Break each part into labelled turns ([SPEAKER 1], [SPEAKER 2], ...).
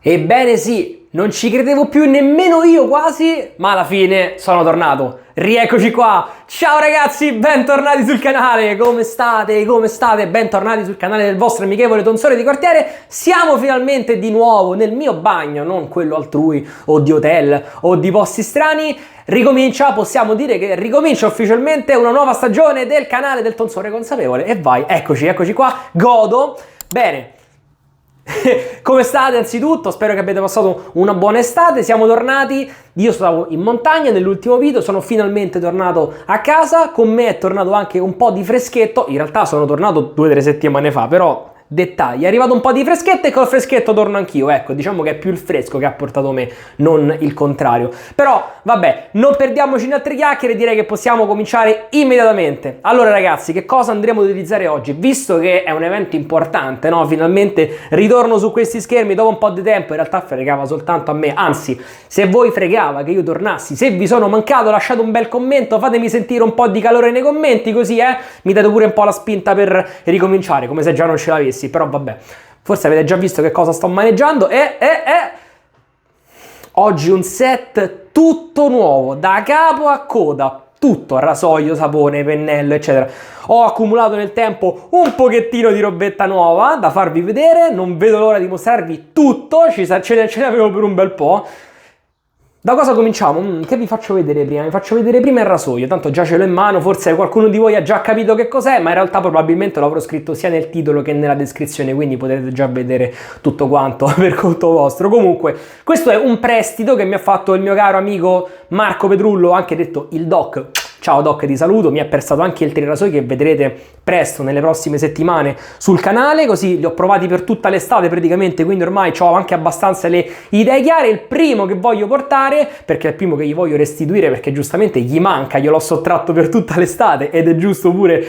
[SPEAKER 1] Ebbene sì, non ci credevo più nemmeno io quasi, ma alla fine sono tornato. Rieccoci qua. Ciao ragazzi, bentornati sul canale. Come state? Come state? Bentornati sul canale del vostro amichevole tonsore di quartiere. Siamo finalmente di nuovo nel mio bagno, non quello altrui o di hotel o di posti strani. Ricomincia, possiamo dire che ricomincia ufficialmente una nuova stagione del canale del tonsore consapevole. E vai, eccoci qua. Godo. Bene. Come state anzitutto? Spero che abbiate passato una buona estate. Siamo tornati, io stavo in montagna nell'ultimo video, sono finalmente tornato a casa. Con me è tornato anche un po' di freschetto. In realtà sono tornato 2 o 3 settimane fa, però dettagli, è arrivato un po' di freschetto e col freschetto torno anch'io. Ecco, diciamo che è più il fresco che ha portato me, non il contrario. Però vabbè, non perdiamoci in altre chiacchiere, direi che possiamo cominciare immediatamente. Allora ragazzi, che cosa andremo ad utilizzare oggi? Visto che è un evento importante, no? Finalmente ritorno su questi schermi dopo un po' di tempo. In realtà fregava soltanto a me, anzi, se voi fregava che io tornassi, se vi sono mancato lasciate un bel commento, fatemi sentire un po' di calore nei commenti, così mi date pure un po' la spinta per ricominciare, come se già non ce l'avessi. Però vabbè, forse avete già visto che cosa sto maneggiando oggi un set tutto nuovo, da capo a coda, tutto, rasoio, sapone, pennello, eccetera. Ho accumulato nel tempo un pochettino di robetta nuova da farvi vedere, non vedo l'ora di mostrarvi tutto, ce ne avevo per un bel po'. Da cosa cominciamo? Che vi faccio vedere prima? Vi faccio vedere prima il rasoio, tanto già ce l'ho in mano, forse qualcuno di voi ha già capito che cos'è, ma in realtà probabilmente l'avrò scritto sia nel titolo che nella descrizione, quindi potete già vedere tutto quanto per conto vostro. Comunque, questo è un prestito che mi ha fatto il mio caro amico Marco Petrullo, anche detto il Doc. Ciao Doc, ti saluto, mi ha prestato anche il trirasoi che vedrete presto nelle prossime settimane sul canale, così li ho provati per tutta l'estate praticamente, quindi ormai ho anche abbastanza le idee chiare. Il primo che voglio portare, perché è il primo che gli voglio restituire, perché giustamente gli manca, gliel'ho sottratto per tutta l'estate ed è giusto pure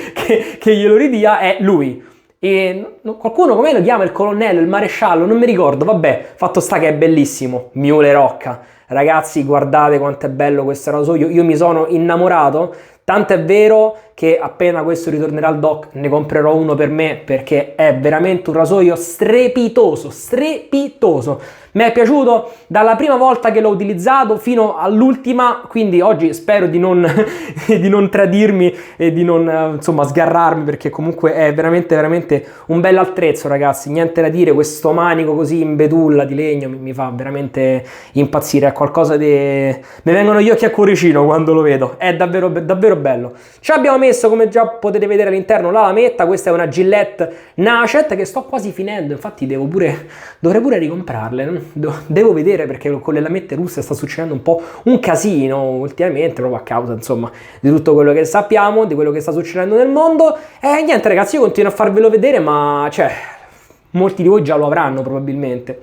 [SPEAKER 1] che glielo ridia, è lui. E qualcuno come lo chiama? Il colonnello, il maresciallo, non mi ricordo, vabbè, fatto sta che è bellissimo, Miule Rocca. Ragazzi, guardate quanto è bello questo rasoio, io mi sono innamorato, tanto è vero che appena questo ritornerà al doc ne comprerò uno per me, perché è veramente un rasoio strepitoso, strepitoso. Mi è piaciuto dalla prima volta che l'ho utilizzato fino all'ultima, quindi oggi spero di non, di non tradirmi e di non insomma sgarrarmi, perché comunque è veramente veramente un bel attrezzo ragazzi, niente da dire. Questo manico così in betulla di legno mi fa veramente impazzire, è qualcosa di... mi vengono gli occhi a cuoricino quando lo vedo, è davvero, davvero bello. Ci abbiamo messo, come già potete vedere all'interno, la lametta. Questa è una Gillette Nacet che sto quasi finendo, infatti dovrei pure ricomprarle. Devo vedere, perché con le lamette russe sta succedendo un po' un casino ultimamente, proprio a causa insomma di tutto quello che sappiamo, di quello che sta succedendo nel mondo. E niente ragazzi, io continuo a farvelo vedere, ma cioè molti di voi già lo avranno probabilmente.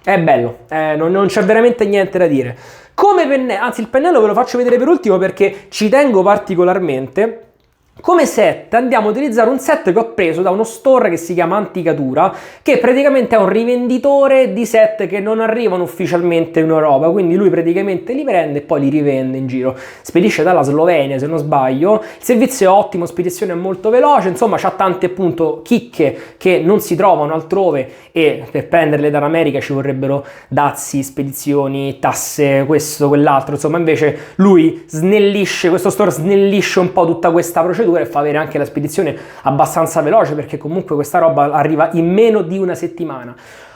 [SPEAKER 1] È bello, non c'è veramente niente da dire. Come pennello, anzi il pennello ve lo faccio vedere per ultimo perché ci tengo particolarmente. Come set andiamo a utilizzare un set che ho preso da uno store che si chiama Anticatura, che praticamente è un rivenditore di set che non arrivano ufficialmente in Europa, quindi lui praticamente li prende e poi li rivende in giro. Spedisce dalla Slovenia se non sbaglio, il servizio è ottimo, spedizione è molto veloce, insomma c'ha tante appunto chicche che non si trovano altrove, e per prenderle dall'America ci vorrebbero dazi, spedizioni, tasse, questo, quell'altro, insomma invece lui snellisce, questo store snellisce un po' tutta questa procedura e fa avere anche la spedizione abbastanza veloce, perché comunque questa roba arriva in meno di una settimana.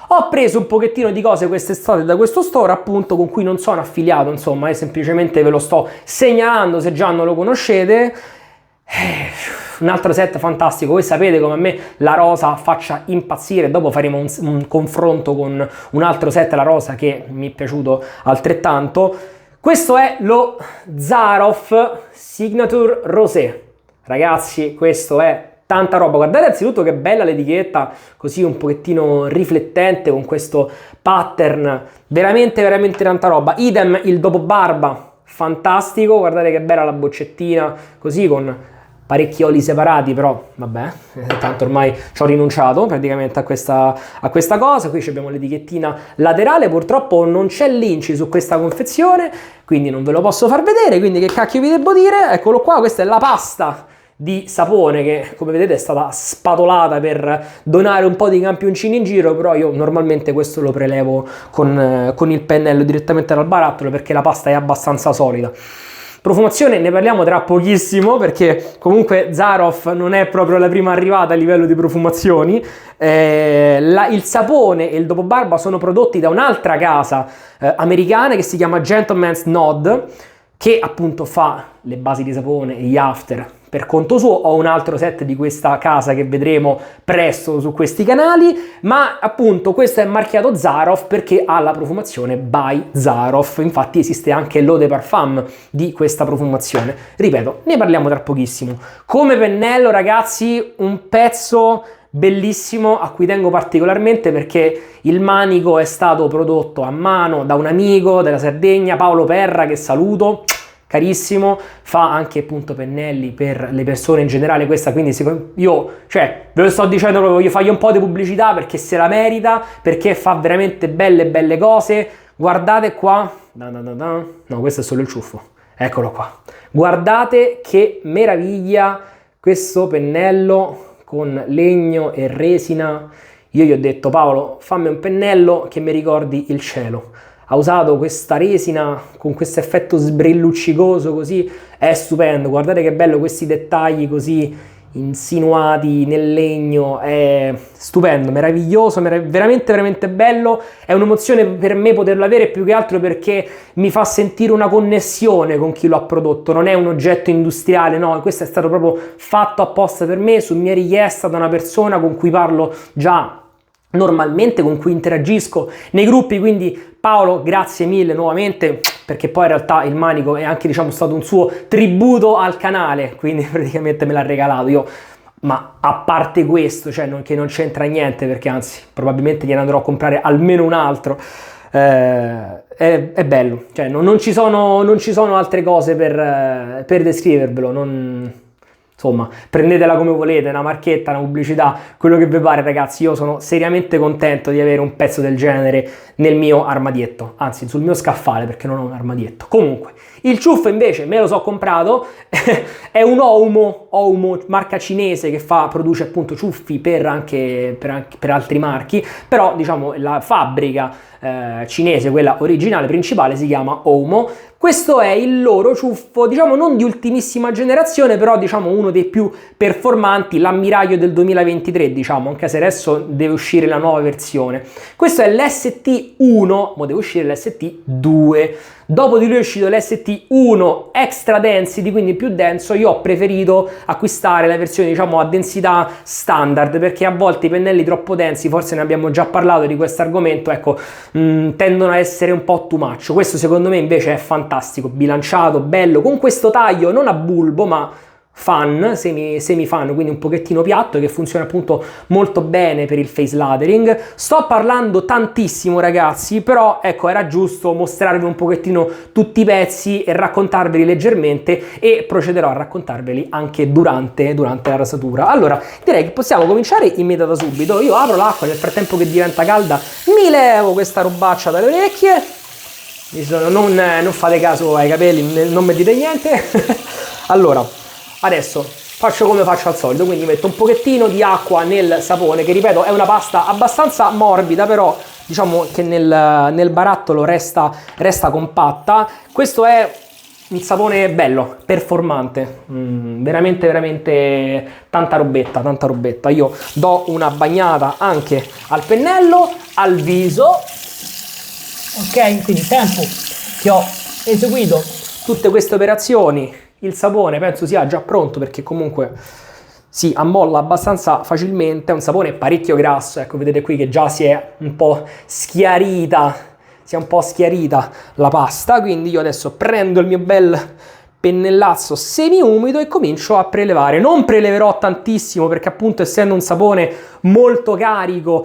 [SPEAKER 1] Ho preso un pochettino di cose quest'estate da questo store, appunto, con cui non sono affiliato, insomma, e semplicemente ve lo sto segnalando se già non lo conoscete. Un altro set fantastico, voi sapete come a me la rosa faccia impazzire, dopo faremo un confronto con un altro set, la rosa, che mi è piaciuto altrettanto. Questo è lo Zaroff Signature Rosé. Ragazzi, questo è tanta roba. Guardate anzitutto che bella l'etichetta, così un pochettino riflettente con questo pattern, veramente veramente tanta roba. Idem il dopo barba, fantastico, guardate che bella la boccettina, così con parecchi oli separati, però vabbè, tanto ormai ci ho rinunciato praticamente a questa cosa. Qui abbiamo l'etichettina laterale, purtroppo non c'è l'inci su questa confezione, quindi non ve lo posso far vedere, quindi che cacchio vi devo dire? Eccolo qua, questa è la pasta di sapone che, come vedete, è stata spatolata per donare un po' di campioncini in giro, però io normalmente questo lo prelevo con il pennello direttamente dal barattolo perché la pasta è abbastanza solida. Profumazione ne parliamo tra pochissimo perché comunque Zaroff non è proprio la prima arrivata a livello di profumazioni. Il sapone e il dopobarba sono prodotti da un'altra casa americana che si chiama Gentleman's Nod, che appunto fa le basi di sapone e gli after per conto suo. Ho un altro set di questa casa che vedremo presto su questi canali, ma appunto questo è marchiato Zaroff perché ha la profumazione by Zaroff. Infatti esiste anche l'eau de parfum di questa profumazione. Ripeto, ne parliamo tra pochissimo. Come pennello, ragazzi, un pezzo bellissimo a cui tengo particolarmente perché il manico è stato prodotto a mano da un amico della Sardegna, Paolo Perra, che saluto, carissimo, fa anche appunto pennelli per le persone in generale. Questa quindi io, cioè, ve lo sto dicendo proprio, io fagli un po' di pubblicità perché se la merita, perché fa veramente belle cose. Guardate qua, no, questo è solo il ciuffo, eccolo qua, guardate che meraviglia questo pennello con legno e resina. Io gli ho detto: Paolo, fammi un pennello che mi ricordi il cielo. Ha usato questa resina con questo effetto sbrilluccicoso così, è stupendo. Guardate che bello questi dettagli così insinuati nel legno, è stupendo, meraviglioso, veramente bello. È un'emozione per me poterlo avere, più che altro perché mi fa sentire una connessione con chi lo ha prodotto. Non è un oggetto industriale, no, questo è stato proprio fatto apposta per me, su mia richiesta, da una persona con cui parlo già normalmente, con cui interagisco nei gruppi. Quindi Paolo, grazie mille nuovamente, perché poi in realtà il manico è anche, diciamo, stato un suo tributo al canale, quindi praticamente me l'ha regalato. Io, ma a parte questo, cioè che non c'entra niente, perché anzi probabilmente gliene andrò a comprare almeno un altro, è bello, cioè non ci sono altre cose per descrivervelo. Insomma, prendetela come volete, una marchetta, una pubblicità, quello che vi pare, ragazzi. Io sono seriamente contento di avere un pezzo del genere nel mio armadietto, anzi sul mio scaffale, perché non ho un armadietto. Comunque, il ciuffo invece me lo so comprato, è un Oumo, marca cinese che produce appunto ciuffi per altri marchi, però diciamo la fabbrica cinese, quella originale principale, si chiama Oumo. Questo è il loro ciuffo, diciamo non di ultimissima generazione, però diciamo uno dei più performanti, l'ammiraglio del 2023, diciamo, anche se adesso deve uscire la nuova versione. Questo è l'ST1, ma deve uscire l'ST2. Dopo di lui è uscito l'ST1 Extra Density, quindi più denso. Io ho preferito acquistare la versione, diciamo, a densità standard, perché a volte i pennelli troppo densi, forse ne abbiamo già parlato di questo argomento, ecco, tendono a essere un po' too much. Questo secondo me invece è fantastico, bilanciato, bello, con questo taglio non a bulbo ma fan, semi fan, quindi un pochettino piatto, che funziona appunto molto bene per il face lathering. Sto parlando tantissimo, ragazzi, però ecco, era giusto mostrarvi un pochettino tutti i pezzi e raccontarveli leggermente, e procederò a raccontarveli anche durante la rasatura. Allora, direi che possiamo cominciare immediatamente da subito. Io apro l'acqua, nel frattempo che diventa calda mi levo questa robaccia dalle orecchie. Non fate caso ai capelli, non mi dite niente. Allora, adesso faccio come faccio al solito, quindi metto un pochettino di acqua nel sapone, che ripeto è una pasta abbastanza morbida, però diciamo che nel barattolo resta compatta. Questo è un sapone bello, performante, veramente tanta robetta. Io do una bagnata anche al pennello, al viso, ok? Quindi tempo che ho eseguito tutte queste operazioni, il sapone penso sia già pronto, perché comunque si ammolla abbastanza facilmente. È un sapone parecchio grasso, ecco, vedete qui che già si è un po' schiarita la pasta. Quindi io adesso prendo il mio bel pennellazzo semi umido e comincio a prelevare. Non preleverò tantissimo perché appunto, essendo un sapone molto carico,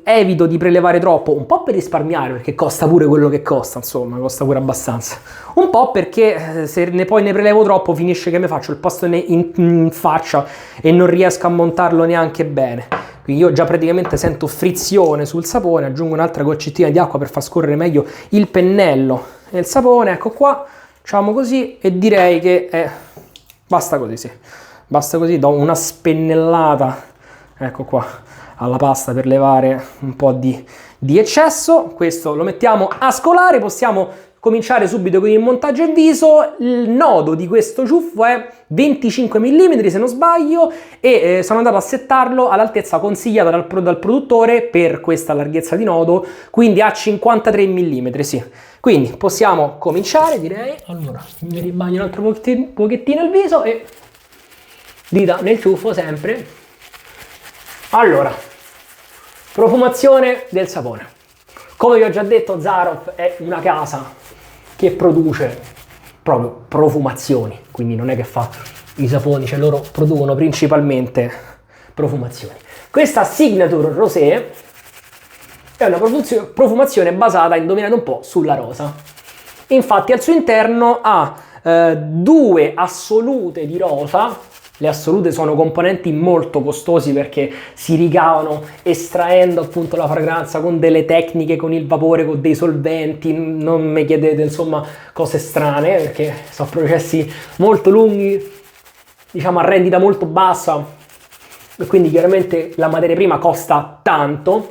[SPEAKER 1] evito di prelevare troppo, un po' per risparmiare, perché costa pure quello che costa, insomma, costa pure abbastanza, un po' perché se poi ne prelevo troppo finisce che mi faccio il pastone in faccia e non riesco a montarlo neanche bene. Quindi io già praticamente sento frizione sul sapone, aggiungo un'altra goccettina di acqua per far scorrere meglio il pennello e il sapone, ecco qua. Facciamo così e direi che basta così, sì. basta così, do una spennellata, ecco qua, alla pasta per levare un po' di eccesso. Questo lo mettiamo a scolare, possiamo cominciare subito con il montaggio in viso. Il nodo di questo ciuffo è 25 mm se non sbaglio e sono andato a settarlo all'altezza consigliata dal produttore per questa larghezza di nodo, quindi a 53 mm, sì. Quindi possiamo cominciare, direi. Allora, mi ribagno un altro pochettino il viso e dita nel ciuffo sempre. Allora, profumazione del sapone. Come vi ho già detto, Zaroff è una casa che produce proprio profumazioni, quindi non è che fa i saponi, cioè loro producono principalmente profumazioni. Questa Signature Rosé è una profumazione basata, indovinate un po', sulla rosa. Infatti al suo interno ha 2 assolute di rosa. Le assolute sono componenti molto costosi perché si ricavano estraendo appunto la fragranza con delle tecniche, con il vapore, con dei solventi. Non mi chiedete insomma cose strane perché sono processi molto lunghi, diciamo a rendita molto bassa, e quindi chiaramente la materia prima costa tanto.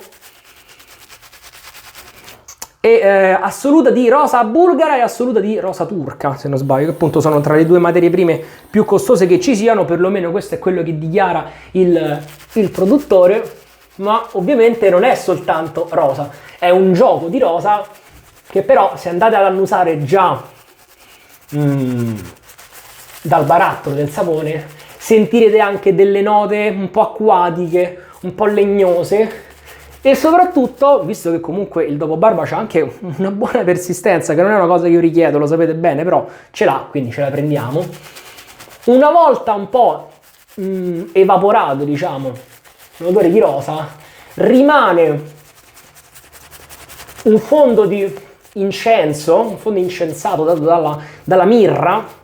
[SPEAKER 1] E assoluta di rosa bulgara e assoluta di rosa turca, se non sbaglio, che appunto sono tra le 2 materie prime più costose che ci siano, perlomeno questo è quello che dichiara il produttore, ma ovviamente non è soltanto rosa, è un gioco di rosa che però se andate ad annusare già dal barattolo del sapone sentirete anche delle note un po' acquatiche, un po' legnose. E soprattutto, visto che comunque il dopo barba c'ha anche una buona persistenza, che non è una cosa che io richiedo, lo sapete bene, però ce l'ha, quindi ce la prendiamo. Una volta un po' evaporato, diciamo, l'odore di rosa, rimane un fondo di incenso, un fondo incensato dato dalla mirra,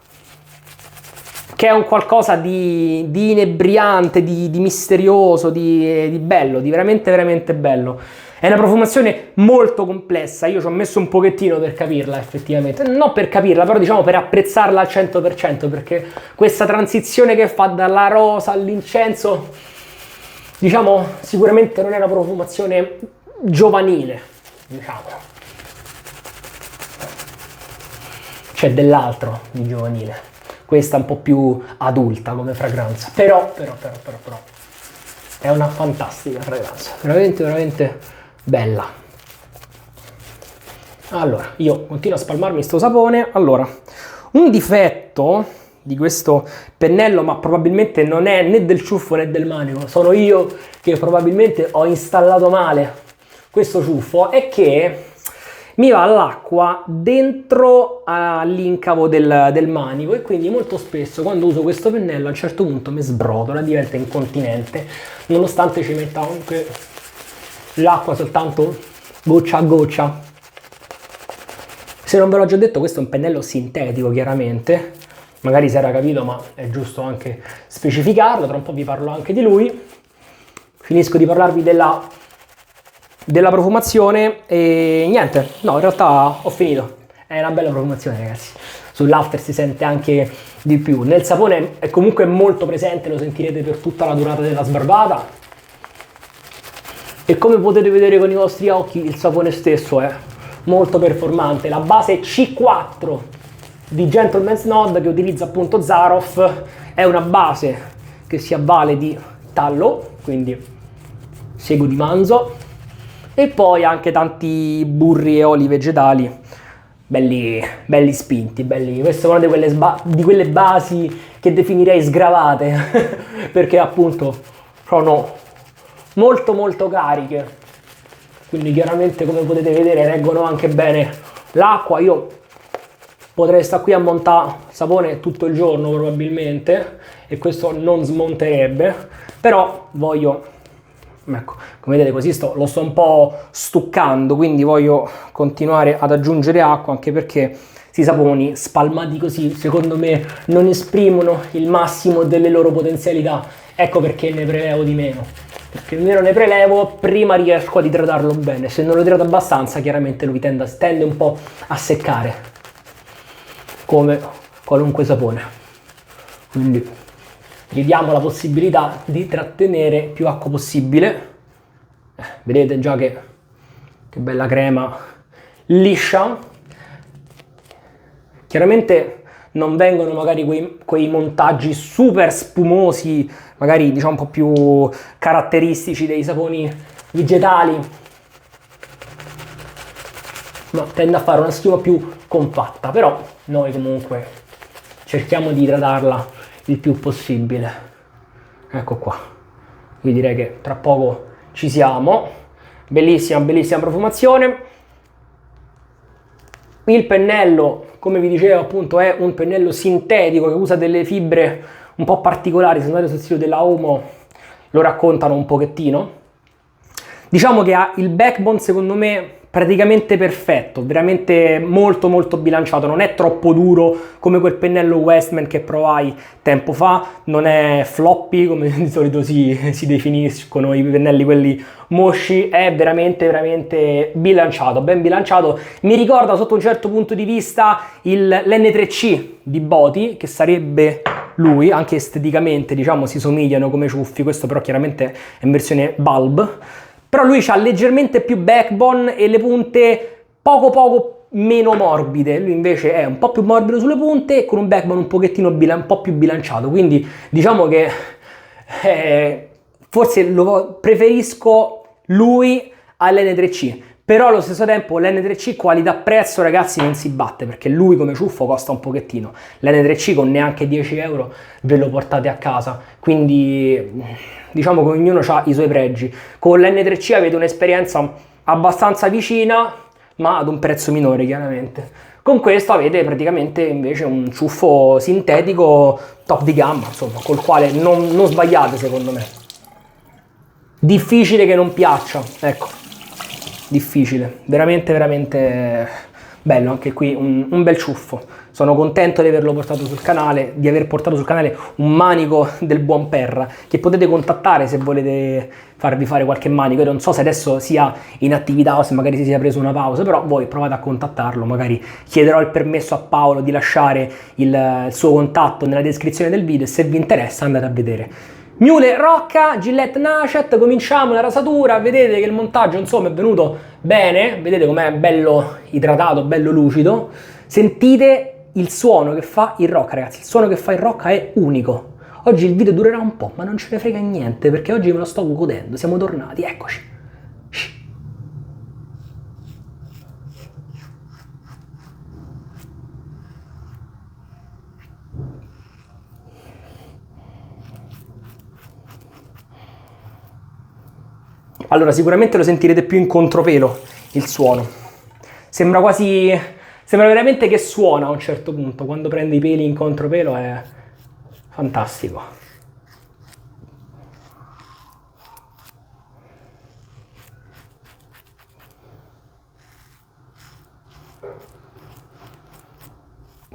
[SPEAKER 1] che è un qualcosa di inebriante, di misterioso, di bello, di veramente veramente bello. È una profumazione molto complessa, io ci ho messo un pochettino per capirla effettivamente, non per capirla, però diciamo per apprezzarla al 100%, perché questa transizione che fa dalla rosa all'incenso, diciamo, sicuramente non è una profumazione giovanile, diciamo. C'è dell'altro di giovanile. Questa è un po' più adulta come fragranza, però è una fantastica fragranza, veramente veramente bella. Allora, io continuo a spalmarmi sto sapone. Allora, un difetto di questo pennello, ma probabilmente non è né del ciuffo né del manico, sono io che probabilmente ho installato male questo ciuffo, è che mi va l'acqua dentro all'incavo del manico e quindi molto spesso quando uso questo pennello a un certo punto mi sbrotola, diventa incontinente, nonostante ci metta anche l'acqua soltanto goccia a goccia. Se non ve l'ho già detto, questo è un pennello sintetico, chiaramente, magari si era capito, ma è giusto anche specificarlo. Tra un po' vi parlo anche di lui. Finisco di parlarvi della profumazione e niente, no, in realtà ho finito. È una bella profumazione, ragazzi. Sull'after si sente anche di più. Nel sapone è comunque molto presente, lo sentirete per tutta la durata della sbarbata. E come potete vedere con i vostri occhi, il sapone stesso è molto performante. La base C4 di Gentleman's Nod, che utilizza appunto Zaroff, è una base che si avvale di tallo, quindi sego di manzo, e poi anche tanti burri e oli vegetali belli spinti, belli. Questa è una di quelle basi che definirei sgravate perché appunto sono molto cariche, quindi chiaramente, come potete vedere, reggono anche bene l'acqua. Io potrei stare qui a montare sapone tutto il giorno probabilmente e questo non smonterebbe, però voglio, ecco, come vedete così lo sto un po' stuccando, quindi voglio continuare ad aggiungere acqua, anche perché questi saponi spalmati così secondo me non esprimono il massimo delle loro potenzialità. Ecco perché ne prelevo di meno, perché meno ne prelevo prima riesco ad idratarlo bene. Se non lo idrato abbastanza, chiaramente lui tende un po' a seccare, come qualunque sapone. Quindi gli diamo la possibilità di trattenere più acqua possibile. Vedete già che bella crema liscia. Chiaramente non vengono magari quei montaggi super spumosi, magari diciamo un po' più caratteristici dei saponi vegetali, ma tende a fare una schiuma più compatta, però noi comunque cerchiamo di idratarla il più possibile. Ecco qua, io direi che tra poco ci siamo. Bellissima, bellissima profumazione. Il pennello, come vi dicevo appunto, è un pennello sintetico che usa delle fibre un po' particolari. Se andate sul sito della Omo lo raccontano un pochettino. Diciamo che ha il backbone secondo me praticamente perfetto, veramente molto molto bilanciato, non è troppo duro come quel pennello Westman che provai tempo fa, non è floppy come di solito si definiscono i pennelli quelli mosci, è veramente veramente bilanciato, ben bilanciato. Mi ricorda sotto un certo punto di vista l'N3C di Boti, che sarebbe lui, anche esteticamente diciamo si somigliano come ciuffi, questo però chiaramente è in versione bulb. Però lui ha leggermente più backbone e le punte poco meno morbide. Lui invece è un po' più morbido sulle punte con un backbone un pochettino un po' più bilanciato. Quindi diciamo che forse preferisco lui all'N3C. Però allo stesso tempo l'N3C qualità-prezzo ragazzi non si batte, perché lui come ciuffo costa un pochettino. L'N3C con neanche 10 euro ve lo portate a casa. Quindi diciamo che ognuno ha i suoi pregi. Con l'N3C avete un'esperienza abbastanza vicina, ma ad un prezzo minore chiaramente. Con questo avete praticamente invece un ciuffo sintetico top di gamma, insomma, col quale non sbagliate secondo me. Difficile che non piaccia, ecco, difficile, veramente veramente bello anche qui, un bel ciuffo. Sono contento di averlo portato sul canale, di aver portato sul canale un manico del buon Perra, che potete contattare se volete farvi fare qualche manico. Io non so se adesso sia in attività o se magari si sia preso una pausa, però voi provate a contattarlo, magari chiederò il permesso a Paolo di lasciare il suo contatto nella descrizione del video e se vi interessa andate a vedere. Miule Rocca, Gillette Nacet, cominciamo la rasatura, vedete che il montaggio insomma è venuto bene, vedete com'è bello idratato, bello lucido, sentite il suono che fa il Rocca ragazzi, il suono che fa il Rocca è unico. Oggi il video durerà un po', ma non ce ne frega niente perché oggi me lo sto godendo, siamo tornati, eccoci. Allora, sicuramente lo sentirete più in contropelo il suono. Sembra veramente che suona a un certo punto. Quando prende i peli in contropelo è fantastico.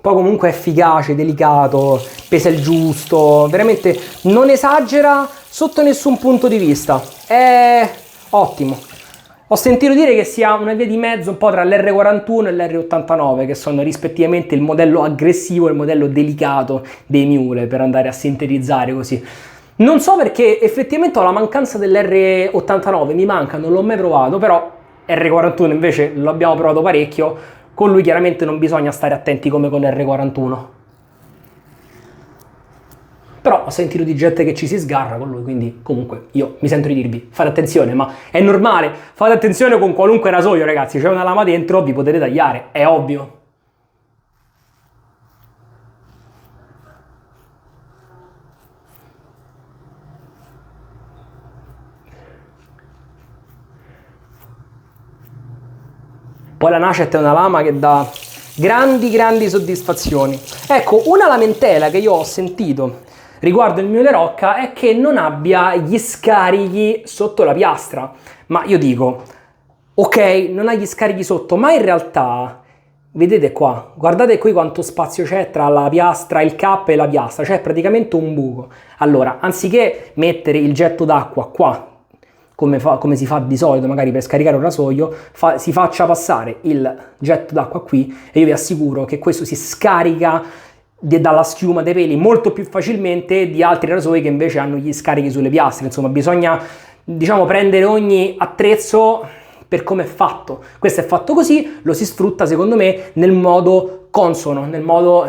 [SPEAKER 1] Poi comunque è efficace, delicato, pesa il giusto, veramente non esagera sotto nessun punto di vista. È ottimo. Ho sentito dire che sia una via di mezzo un po' tra l'R41 e l'R89, che sono rispettivamente il modello aggressivo e il modello delicato dei Miule, per andare a sintetizzare così. Non so perché effettivamente ho la mancanza dell'R89, mi manca, non l'ho mai provato, però R41 invece lo abbiamo provato parecchio, con lui chiaramente non bisogna stare attenti come con R41. Però ho sentito di gente che ci si sgarra con lui, quindi comunque io mi sento di dirvi, fate attenzione, ma è normale, fate attenzione con qualunque rasoio ragazzi, c'è una lama dentro, vi potete tagliare, è ovvio. Poi la Nacet è una lama che dà grandi soddisfazioni. Ecco, una lamentela che io ho sentito riguardo il Miule Rocca è che non abbia gli scarichi sotto la piastra. Ma io dico, ok, non ha gli scarichi sotto, ma in realtà, vedete qua, guardate qui quanto spazio c'è tra la piastra, il cap e la piastra, c'è praticamente un buco. Allora, anziché mettere il getto d'acqua qua, come si fa di solito magari per scaricare un rasoio, si faccia passare il getto d'acqua qui e io vi assicuro che questo si scarica dalla schiuma dei peli molto più facilmente di altri rasoi che invece hanno gli scarichi sulle piastre. Insomma, bisogna, diciamo, prendere ogni attrezzo per come è fatto. Questo è fatto così, lo si sfrutta secondo me nel modo consono, nel modo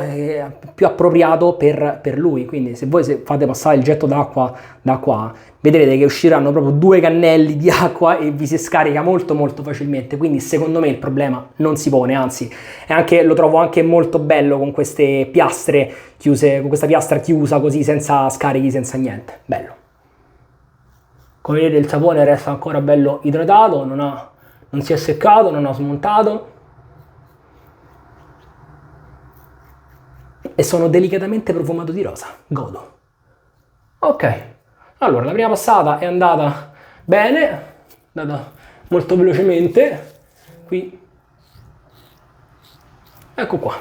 [SPEAKER 1] più appropriato per lui. Quindi se voi fate passare il getto d'acqua da qua, vedrete che usciranno proprio 2 cannelli di acqua e vi si scarica molto molto facilmente. Quindi secondo me il problema non si pone, anzi lo trovo anche molto bello con queste piastre chiuse, con questa piastra chiusa così, senza scarichi, senza niente. Bello. Come vedete il sapone resta ancora bello idratato, non si è seccato, non ha smontato e sono delicatamente profumato di rosa. Godo. Ok, allora la prima passata è andata bene, è andata molto velocemente. Qui, ecco qua,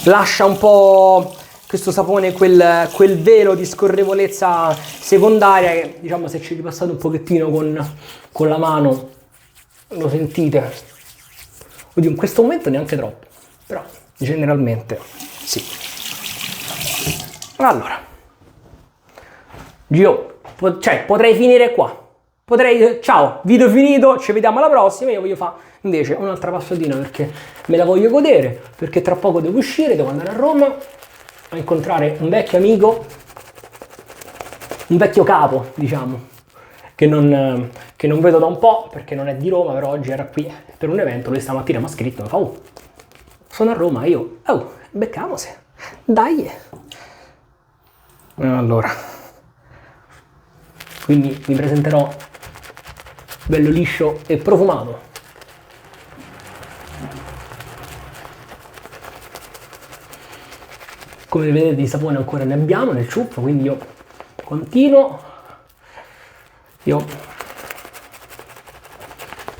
[SPEAKER 1] lascia un po' questo sapone quel velo di scorrevolezza secondaria che, diciamo, se ci ripassate un pochettino con la mano lo sentite. Oddio, in questo momento neanche troppo, però generalmente sì. Allora, io potrei finire qua. Ciao, video finito, ci vediamo alla prossima. Io voglio fare invece un'altra passatina perché me la voglio godere, perché tra poco devo uscire, devo andare a Roma a incontrare un vecchio amico, un vecchio capo, diciamo, che non vedo da un po' perché non è di Roma, però oggi era qui per un evento. Lui stamattina mi ha scritto, mi fa: oh, sono a Roma. Io, oh, beccamose, dai. Allora, quindi mi presenterò bello liscio e profumato. Come vedete di sapone ancora ne abbiamo nel ciuffo, quindi io continuo.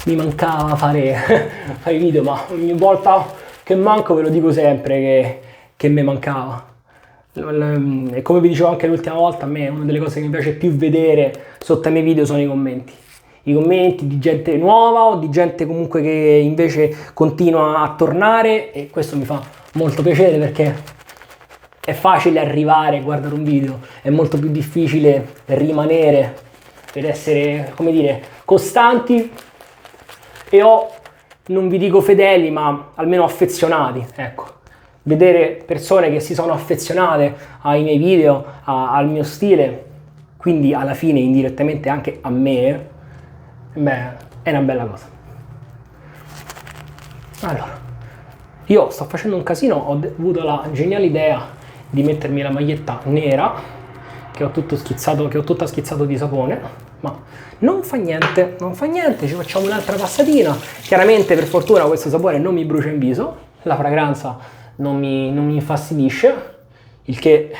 [SPEAKER 1] Mi mancava fare i video, ma ogni volta che manco ve lo dico sempre che mi mancava. E come vi dicevo anche l'ultima volta, a me una delle cose che mi piace più vedere sotto ai miei video sono i commenti. I commenti di gente nuova o di gente comunque che invece continua a tornare, e questo mi fa molto piacere perché è facile arrivare a guardare un video, è molto più difficile rimanere per essere, come dire, costanti e non vi dico fedeli, ma almeno affezionati, ecco. Vedere persone che si sono affezionate ai miei video, al mio stile, quindi alla fine indirettamente anche a me, beh, è una bella cosa. Allora, io sto facendo un casino, ho avuto la geniale idea di mettermi la maglietta nera che ho tutta schizzato di sapone, ma non fa niente, ci facciamo un'altra passatina. Chiaramente per fortuna questo sapone non mi brucia in viso, la fragranza non mi infastidisce, il che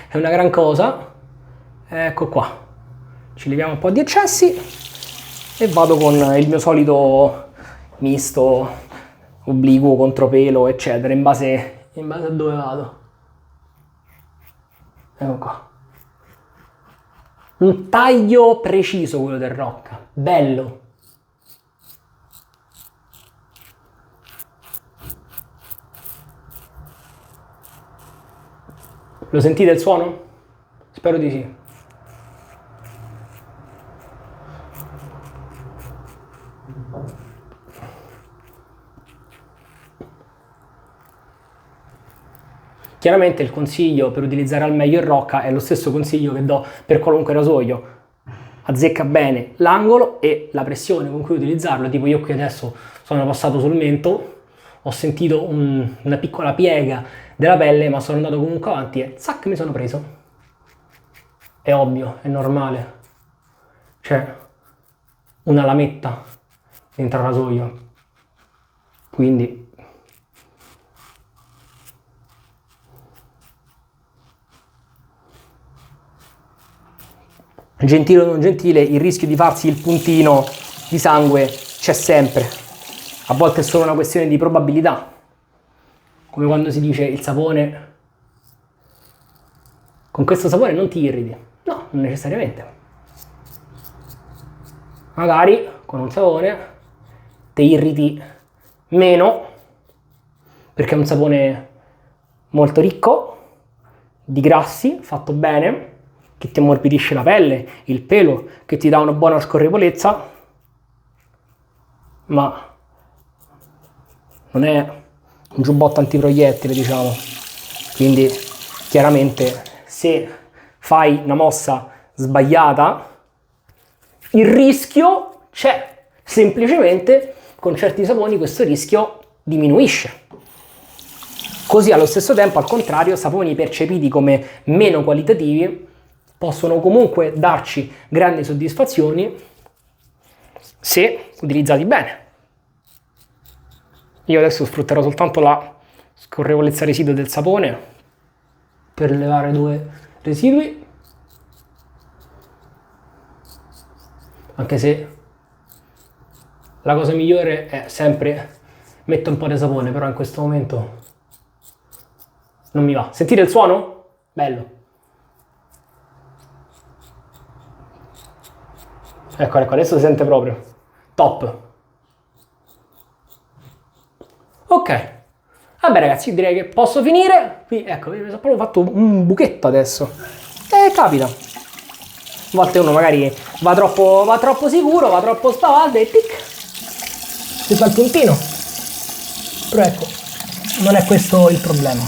[SPEAKER 1] è una gran cosa. Ecco qua, ci leviamo un po' di eccessi e vado con il mio solito misto obliquo, contropelo, eccetera, in base a dove vado. Ecco qua. Un taglio preciso quello del Rocca, bello. Lo sentite il suono? Spero di sì. Chiaramente il consiglio per utilizzare al meglio il Rocca è lo stesso consiglio che do per qualunque rasoio. Azzecca bene l'angolo e la pressione con cui utilizzarlo. Tipo io qui adesso sono passato sul mento, ho sentito una piccola piega della pelle, ma sono andato comunque avanti e zac, mi sono preso. È ovvio, è normale. C'è una lametta dentro il rasoio. Quindi gentile o non gentile, il rischio di farsi il puntino di sangue c'è sempre. A volte è solo una questione di probabilità. Come quando si dice il sapone, con questo sapone non ti irriti. No, non necessariamente. Magari con un sapone ti irriti meno perché è un sapone molto ricco di grassi, fatto bene, che ti ammorbidisce la pelle, il pelo, che ti dà una buona scorrevolezza, ma non è un giubbotto antiproiettile, diciamo. Quindi chiaramente se fai una mossa sbagliata il rischio c'è, semplicemente con certi saponi questo rischio diminuisce. Così allo stesso tempo, al contrario, saponi percepiti come meno qualitativi possono comunque darci grandi soddisfazioni se utilizzati bene. Io adesso sfrutterò soltanto la scorrevolezza residuo del sapone per levare 2 residui, anche se la cosa migliore è sempre mettere un po' di sapone, però in questo momento non mi va. Sentite il suono? Bello. Ecco, adesso si sente proprio. Top. Ok. Vabbè ragazzi, direi che posso finire. Qui, ecco, mi sono proprio fatto un buchetto adesso. Capita. A volte uno magari va troppo sicuro, va troppo spavaldo e tic, si fa il puntino. Però ecco, non è questo il problema.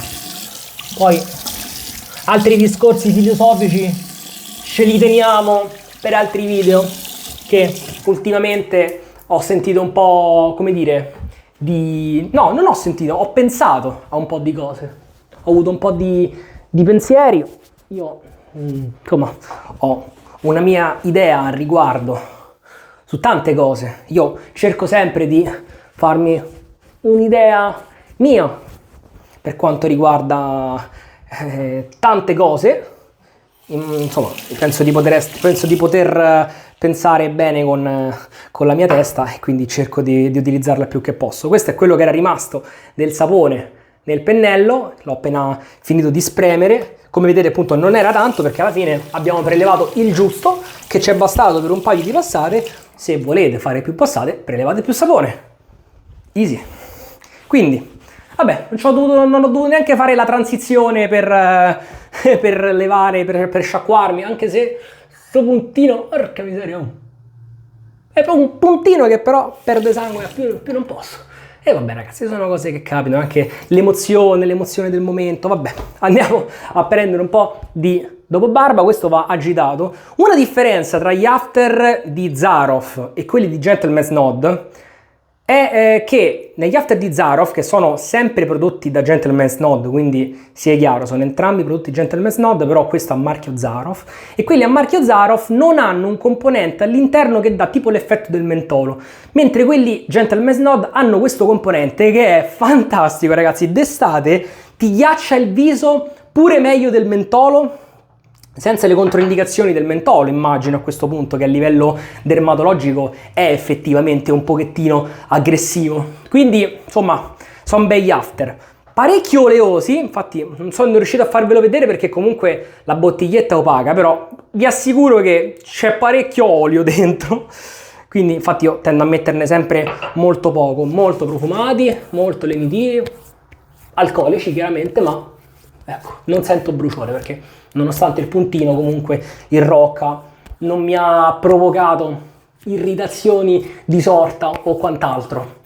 [SPEAKER 1] Poi altri discorsi filosofici ce li teniamo per altri video, che ultimamente ho sentito un po', come dire, no, non ho sentito, ho pensato a un po' di cose. Ho avuto un po' di pensieri. Io, insomma, ho una mia idea al riguardo su tante cose. Io cerco sempre di farmi un'idea mia per quanto riguarda tante cose. Insomma, penso di poter pensare bene con la mia testa, e quindi cerco di utilizzarla il più che posso. Questo è quello che era rimasto del sapone nel pennello, l'ho appena finito di spremere. Come vedete appunto non era tanto, perché alla fine abbiamo prelevato il giusto che ci è bastato per un paio di passate. Se volete fare più passate, prelevate più sapone. Easy. Quindi, vabbè, non ho dovuto neanche fare la transizione per levare, per sciacquarmi, anche se sto puntino, porca miseria, è proprio un puntino che però perde sangue, più non posso. E vabbè ragazzi, sono cose che capitano, anche l'emozione del momento. Vabbè, andiamo a prendere un po' di dopobarba. Questo va agitato. Una differenza tra gli after di Zaroff e quelli di Gentleman's Nod è che negli after di Zaroff, che sono sempre prodotti da Gentleman's Nod, quindi sia chiaro, sono entrambi prodotti Gentleman's Nod, però questo a marchio Zaroff, e quelli a marchio Zaroff non hanno un componente all'interno che dà tipo l'effetto del mentolo, mentre quelli Gentleman's Nod hanno questo componente che è fantastico ragazzi. D'estate ti ghiaccia il viso pure meglio del mentolo, senza le controindicazioni del mentolo, immagino a questo punto, che a livello dermatologico è effettivamente un pochettino aggressivo. Quindi, insomma, sono begli after. Parecchio oleosi, infatti non sono riuscito a farvelo vedere perché comunque la bottiglietta è opaca, però vi assicuro che c'è parecchio olio dentro. Quindi, infatti, io tendo a metterne sempre molto poco, molto profumati, molto lenitivi, alcolici chiaramente, ma ecco, non sento bruciore perché nonostante il puntino comunque il Rocca non mi ha provocato irritazioni di sorta o quant'altro.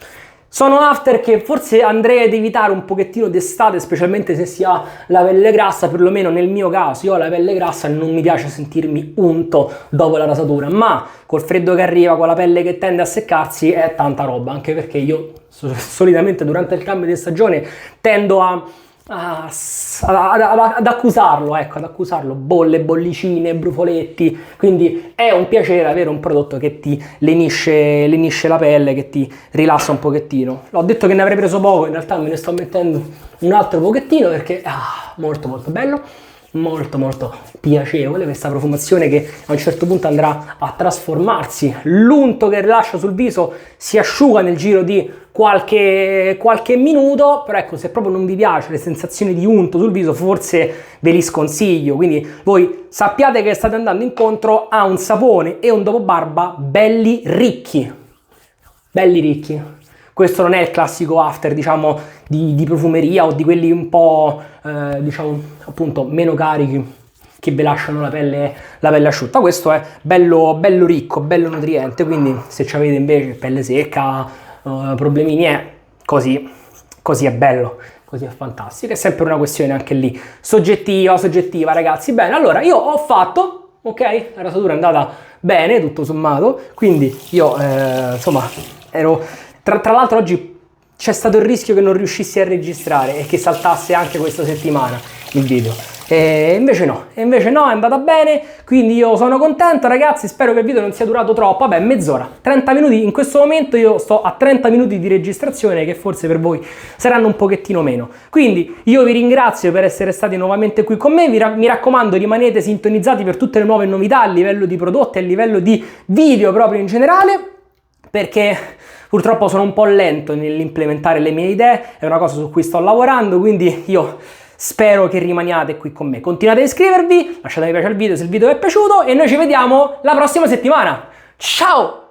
[SPEAKER 1] Sono after che forse andrei ad evitare un pochettino d'estate, specialmente se si ha la pelle grassa, perlomeno nel mio caso. Io ho la pelle grassa e non mi piace sentirmi unto dopo la rasatura, ma col freddo che arriva, con la pelle che tende a seccarsi, è tanta roba, anche perché io solitamente durante il cambio di stagione tendo ad accusarlo, ecco, ad accusarlo, bolle, bollicine, brufoletti. Quindi è un piacere avere un prodotto che ti lenisce la pelle, che ti rilassa un pochettino. L'ho detto che ne avrei preso poco, in realtà me ne sto mettendo un altro pochettino perché molto molto bello, molto piacevole questa profumazione che a un certo punto andrà a trasformarsi. L'unto che rilascia sul viso si asciuga nel giro di qualche minuto, però ecco, se proprio non vi piace le sensazioni di unto sul viso, forse ve li sconsiglio. Quindi voi sappiate che state andando incontro a un sapone e un dopobarba belli ricchi, questo non è il classico after, diciamo, di profumeria o di quelli un po', diciamo, appunto, meno carichi, che vi lasciano la pelle asciutta. Questo è bello, bello ricco, bello nutriente, quindi se avete invece pelle secca, problemini, così è bello, così è fantastico. È sempre una questione anche lì soggettiva, ragazzi. Bene, allora io ho fatto, ok, la rasatura è andata bene tutto sommato, quindi io insomma ero tra l'altro oggi c'è stato il rischio che non riuscissi a registrare e che saltasse anche questa settimana il video. E invece no, è andata bene, quindi io sono contento, ragazzi. Spero che il video non sia durato troppo. Vabbè, mezz'ora, 30 minuti in questo momento. Io sto a 30 minuti di registrazione, che forse per voi saranno un pochettino meno. Quindi io vi ringrazio per essere stati nuovamente qui con me. Mi raccomando, rimanete sintonizzati per tutte le nuove novità a livello di prodotti, a livello di video proprio in generale, perché purtroppo sono un po' lento nell'implementare le mie idee, è una cosa su cui sto lavorando, quindi io spero che rimaniate qui con me. Continuate ad iscrivervi, lasciate mi piace al video se il video vi è piaciuto e noi ci vediamo la prossima settimana. Ciao!